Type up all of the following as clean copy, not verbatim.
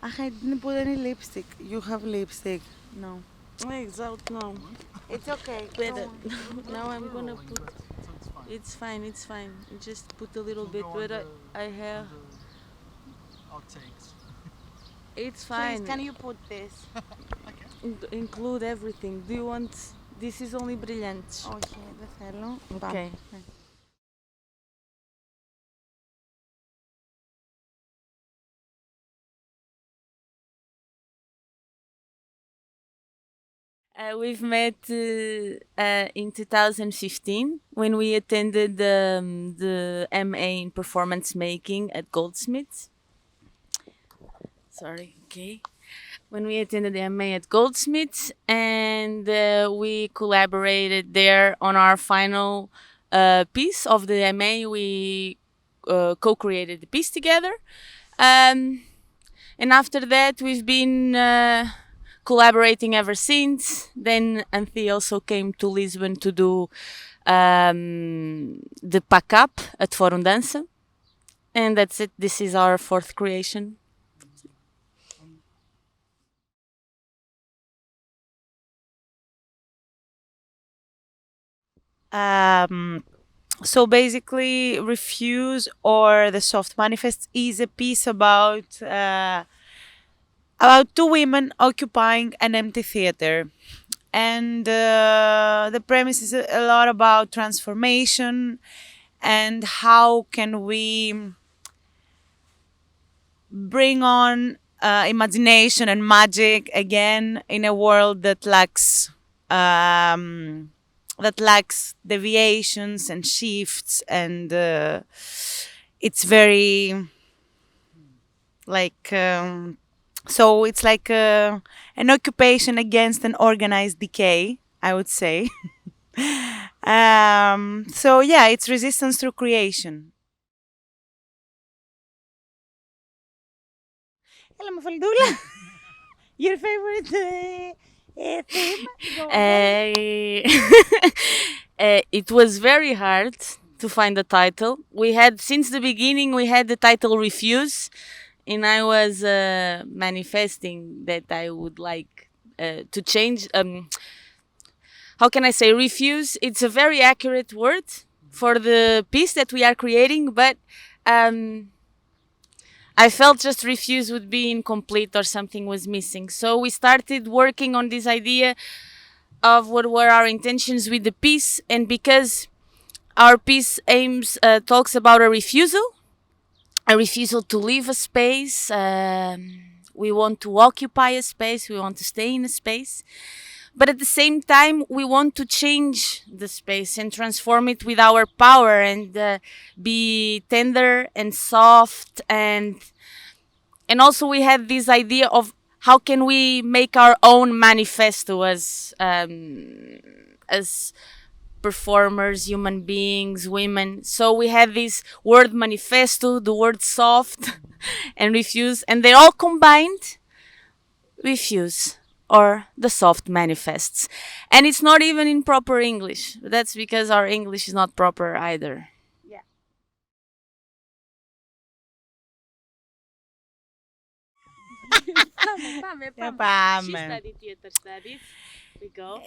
I didn't put any lipstick. You have lipstick. No. Exato, não. It's okay. Pera, now I'm gonna put. It's fine, it's fine. Just put a little bit, but I have. It's Please, fine. can you put this? Include everything. Do you want? This is only brilhantes. Όχι, δεν θέλω. Okay. We've met in 2015 when we attended the MA in performance making at Goldsmiths. Sorry, okay. When we attended the MA at Goldsmiths, and we collaborated there on our final piece of the MA. We co-created the piece together. And after that, we've been collaborating ever since. Then Anthi also came to Lisbon to do the pack-up at Fórum Dança. And that's it. This is our fourth creation. So basically, Refuse or the Soft Manifest is a piece about two women occupying an empty theater. And the premise is a lot about transformation and how can we bring on imagination and magic again in a world that lacks deviations and shifts, and it's very like so it's like an occupation against an organized decay, I would say. So yeah, it's resistance through creation. Hello, Mafaldula. Your favorite theme? It was very hard to find the title. We had, since the beginning, we had the title Refuse, and I was manifesting that I would like to change. How can I say refuse? It's a very accurate word for the piece that we are creating, but I felt just refuse would be incomplete or something was missing. So we started working on this idea of what were our intentions with the piece, and because our piece talks about a refusal to leave a space. We want to occupy a space. We want to stay in a space. But at the same time, we want to change the space and transform it with our power and be tender and soft. And also we had this idea of how can we make our own manifesto as performers, human beings, women. So we had this word manifesto, the word soft, and refuse, and they all combined refuse or the soft manifests. And it's not even in proper English. That's because our English is not proper either. Yeah. We go.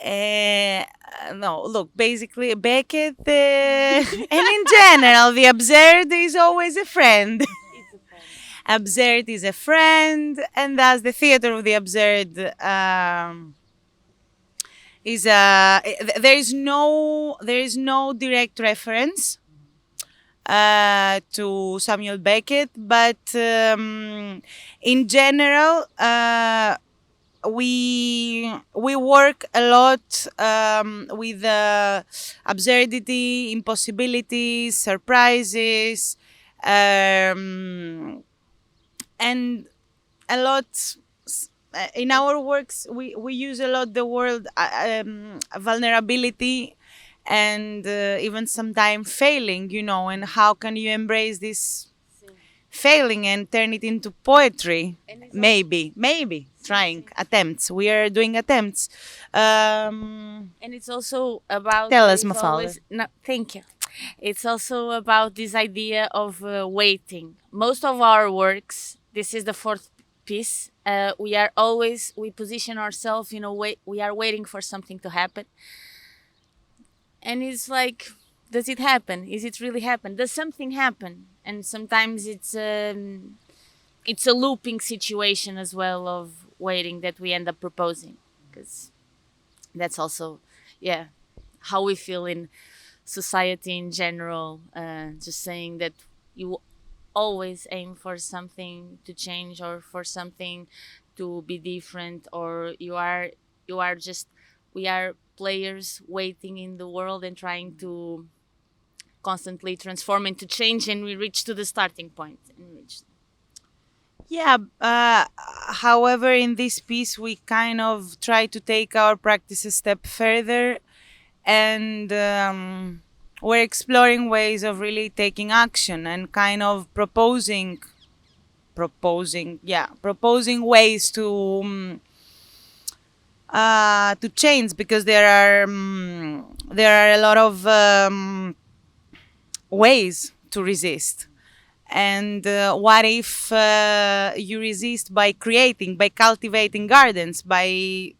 No, look, basically, Beckett, and in general, the absurd is always a friend. Absurd is a friend, and thus the theater of the absurd is there is no direct reference to Samuel Beckett, but in general, we work a lot with absurdity, impossibilities, surprises, and a lot in our works. We use a lot the word vulnerability and even sometimes failing, and how can you embrace this failing and turn it into poetry? Maybe trying attempts. We are doing attempts. And it's also about. Tell us, Mafalda. No, thank you. It's also about this idea of waiting. Most of our works, this is the fourth piece, we position ourselves in a way, we are waiting for something to happen, and it's like, does it happen? Is it really happen? Does something happen? And sometimes it's a looping situation as well of waiting that we end up proposing, because that's also, yeah, how we feel in society in general. Just saying that you always aim for something to change, or for something to be different, or you are just, we are players waiting in the world and trying to constantly transform into change, and we reach to the starting point and reach. Yeah. However, in this piece, we kind of try to take our practice a step further, and we're exploring ways of really taking action and kind of proposing ways to change, because there are a lot of ways to resist. And what if you resist by creating, by cultivating gardens, by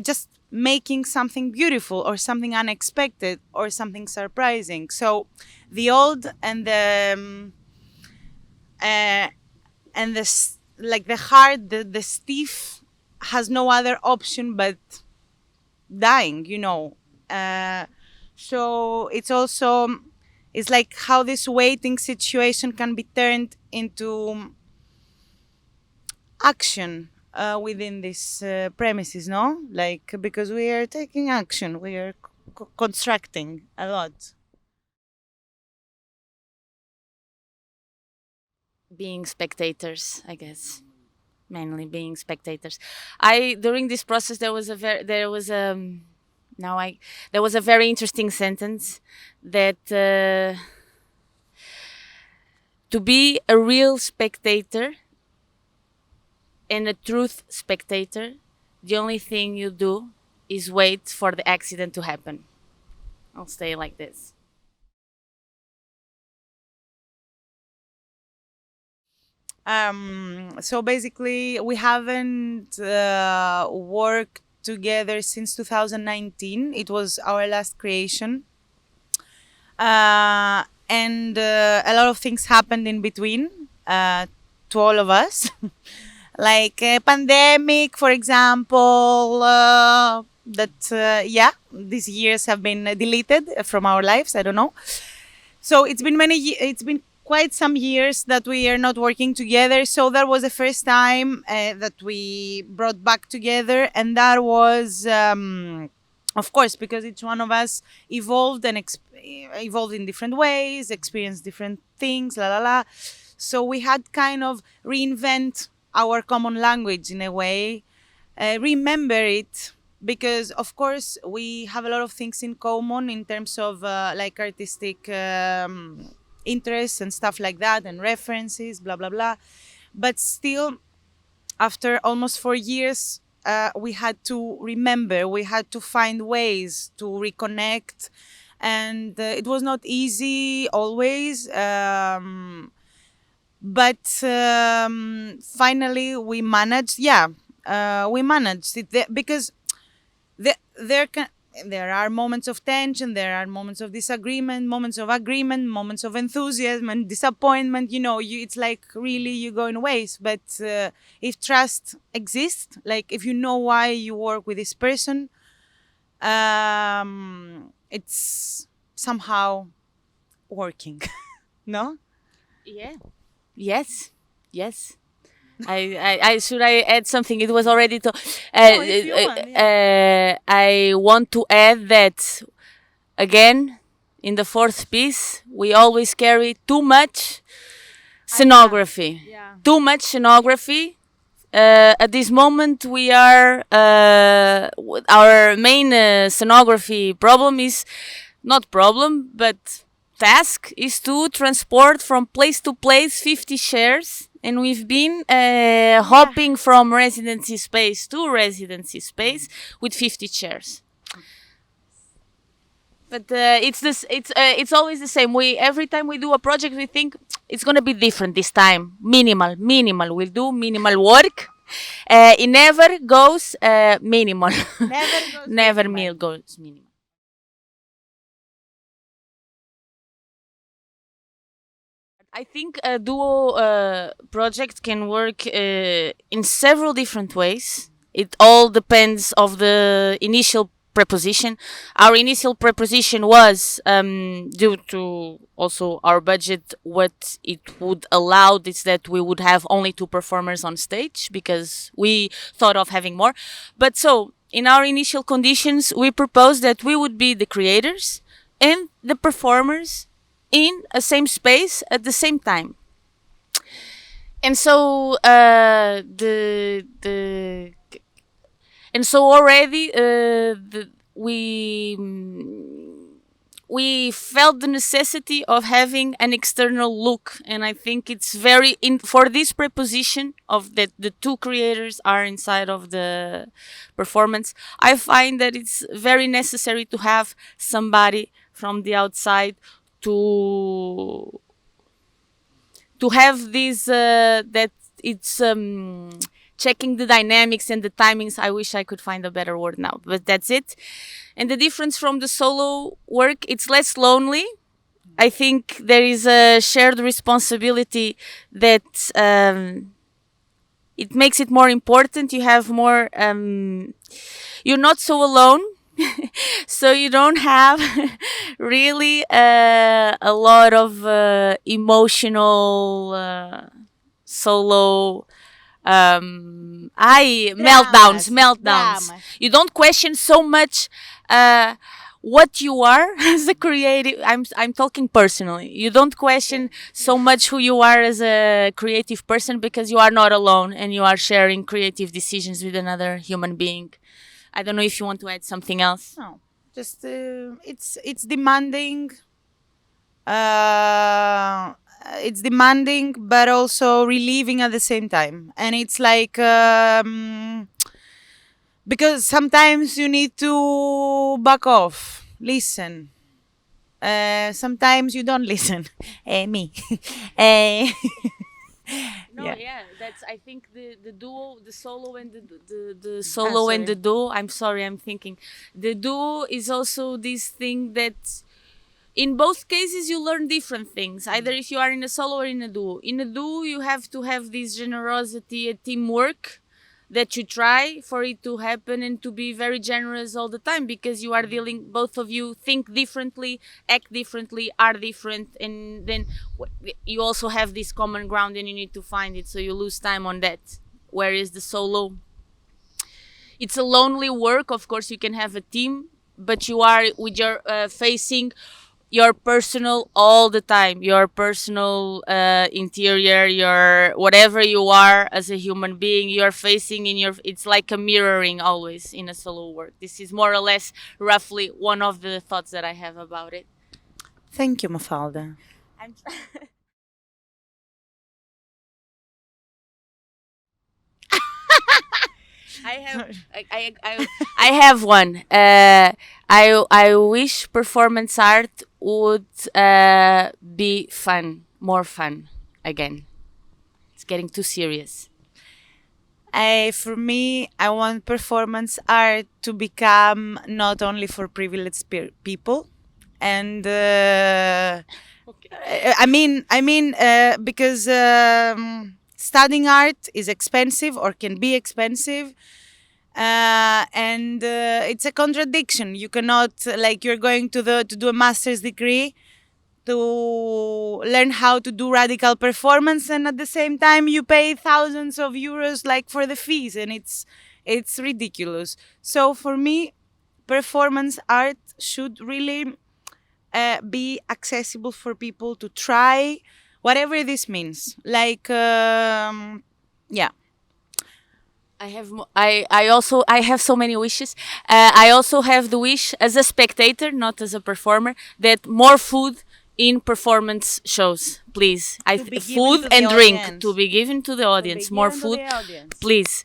just making something beautiful or something unexpected or something surprising? So the old and like the hard, the stiff has no other option but dying, so it's like how this waiting situation can be turned into action within these premises, no? Like, because we are taking action, we are constructing a lot. Being spectators, I guess, mainly being spectators. I During this process, there was a very interesting sentence that to be a real spectator and a truth spectator, the only thing you do is wait for the accident to happen. I'll stay like this. So basically, we haven't worked together since 2019. It was our last creation. And a lot of things happened in between to all of us. Like a pandemic, for example, these years have been deleted from our lives. I don't know. So it's been quite some years that we are not working together. So that was the first time that we brought back together, and that was, of course, because each one of us evolved and evolved in different ways, experienced different things, la la la. So we had kind of reinvent our common language in a way, remember it, because of course we have a lot of things in common in terms of like artistic interests and stuff like that, and references, blah blah blah. But still, after almost 4 years, we had to remember, we had to find ways to reconnect, and it was not easy always. But finally we managed. We managed it, because there are moments of tension, there are moments of disagreement, moments of agreement, moments of enthusiasm and disappointment. It's like really you go in ways. But if trust exists, like if you know why you work with this person, it's somehow working. No? Yeah. Yes. Yes. I should I add something? It was already to. If you want, yeah. I want to add that again, in the fourth piece, we always carry too much scenography. Yeah. Too much scenography. At this moment, we are our main scenography problem is not problem, but task is to transport from place to place 50 shares, and we've been hopping from residency space to residency space with 50 chairs. But it's this. It's always the same. We every time we do a project, we think it's gonna be different this time. Minimal. We'll do minimal work. It never goes minimal. Never goes Never minimal. goes minimal. I think a duo project can work in several different ways. It all depends of the initial preposition. Our initial preposition was due to also our budget. What it would allow is that we would have only two performers on stage because we thought of having more. But so in our initial conditions, we proposed that we would be the creators and the performers in a same space at the same time. And so and so already we felt the necessity of having an external look, and I think it's very for this preposition of that the two creators are inside of the performance. I find that it's very necessary to have somebody from the outside to have this that it's checking the dynamics and the timings. I wish I could find a better word now, but that's it. And the difference from the solo work, it's less lonely. I think there is a shared responsibility that it makes it more important. You have more you're not so alone. So you don't have really a lot of emotional solo meltdowns. Dramas. You don't question so much what you are as a creative. I'm talking personally. You don't question so much who you are as a creative person because you are not alone and you are sharing creative decisions with another human being. I don't know if you want to add something else. No, just it's demanding. It's demanding, but also relieving at the same time. And it's like because sometimes you need to back off, listen. Sometimes you don't listen. Me. No, Yeah. yeah, that's. I think the duo, the solo and the solo and the duo. I'm sorry, I'm thinking the duo is also this thing that, in both cases, you learn different things. Either if you are in a solo or in a duo. In a duo, you have to have this generosity, a teamwork that you try for it to happen and to be very generous all the time because you are dealing. Both of you think differently, act differently, are different, and then you also have this common ground and you need to find it. So you lose time on that. Whereas the solo, it's a lonely work. Of course, you can have a team, but you are with your facing your personal all the time, your personal interior, your whatever you are as a human being, you're facing in your. It's like a mirroring always in a solo work. This is more or less roughly one of the thoughts that I have about it. Thank you, Mafalda. I'm I have I have one. I wish performance art would be fun, more fun again. It's getting too serious. For me, I want performance art to become not only for privileged people, and because studying art is expensive or can be expensive, and it's a contradiction. You cannot you're going to do a master's degree to learn how to do radical performance, and at the same time you pay thousands of euros for the fees, and it's ridiculous. So for me, performance art should really be accessible for people to try whatever this means. Yeah. I have so many wishes. I also have the wish as a spectator, not as a performer, that more food in performance shows, please. To be given Food to the and drink audience. to be given to the audience. More given to food, the audience. please.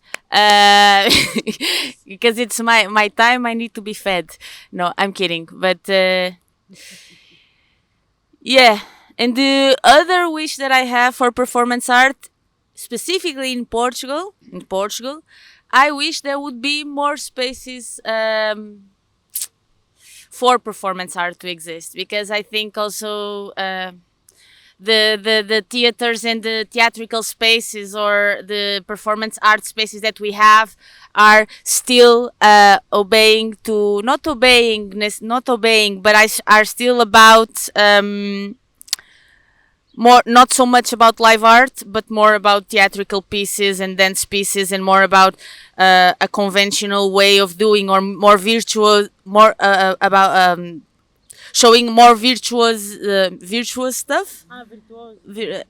Because it's my time. I need to be fed. No, I'm kidding. But yeah. And the other wish that I have for performance art, specifically in Portugal, I wish there would be more spaces for performance art to exist, because I think also the theaters and the theatrical spaces or the performance art spaces that we have are still obeying, but are still about more, not so much about live art, but more about theatrical pieces and dance pieces, and more about a conventional way of doing, or more virtual, more about showing more virtuous stuff.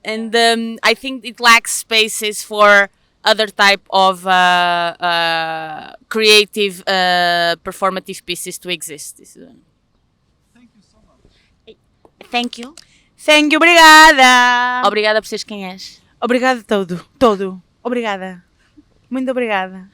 And I think it lacks spaces for other type of creative performative pieces to exist. Thank you so much. Thank you. Thank you, obrigada. Obrigada por seres quem és. Obrigada todo. Obrigada. Muito obrigada.